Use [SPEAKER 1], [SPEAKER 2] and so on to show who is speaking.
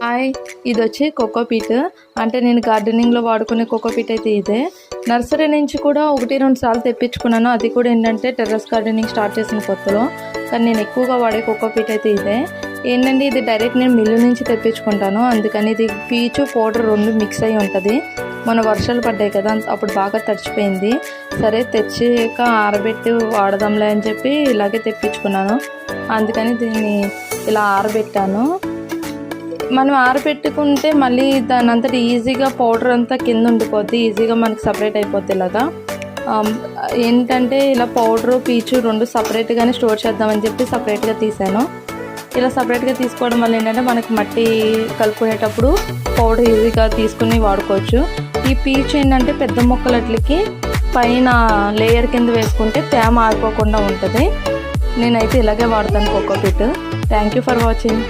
[SPEAKER 1] Hi, ఇది వచ్చి cocopeat. అంటే నేను గార్డెనింగ్లో వాడుకునే కోకోపీట్ అయితే ఇదే. నర్సరీ నుంచి కూడా 1-2 సార్లు తెప్పించుకున్నాను. అది కూడా ఏంటంటే టెర్రస్ గార్డెనింగ్ స్టార్ట్ చేసిన కొత్తలో. కానీ నేను ఎక్కువగా వాడే కోకోపీట్ అయితే ఇదే. ఏంటంటే ఇది డైరెక్ట్ నేను మిల్లు నుంచి తెప్పించుకుంటాను. అందుకని ఇది పీచు పౌడర్ 2 మిక్స్ అయ్యి ఉంటుంది. మన వర్షాలు పడ్డాయి కదా, అప్పుడు బాగా తడిచిపోయింది. సరే తెచ్చాక ఆరబెట్టి వాడదాంలే అని చెప్పి ఇలాగే తెప్పించుకున్నాను. అందుకని దీన్ని ఇలా ఆరబెట్టాను. మనం ఆరబెట్టుకుంటే మళ్ళీ దాని అంతటి ఈజీగా పౌడర్ అంతా కింద ఉండిపోద్ది, ఈజీగా మనకి సపరేట్ అయిపోద్ది. ఇలాగా ఏంటంటే ఇలా పౌడరు పీచు 2 సపరేట్గానే స్టోర్ చేద్దామని చెప్పి సపరేట్గా తీసాను. ఇలా సపరేట్గా తీసుకోవడం వల్ల ఏంటంటే మనకి మట్టి కలుపుకునేటప్పుడు పౌడర్ ఈజీగా తీసుకుని వాడుకోవచ్చు. ఈ పీచు ఏంటంటే పెద్ద మొక్కలకి పైన లేయర్ కింద వేసుకుంటే తేమ ఆరిపోకుండా ఉంటుంది. నేనైతే ఇలాగే వాడతాను cocopeat. Thank you for watching.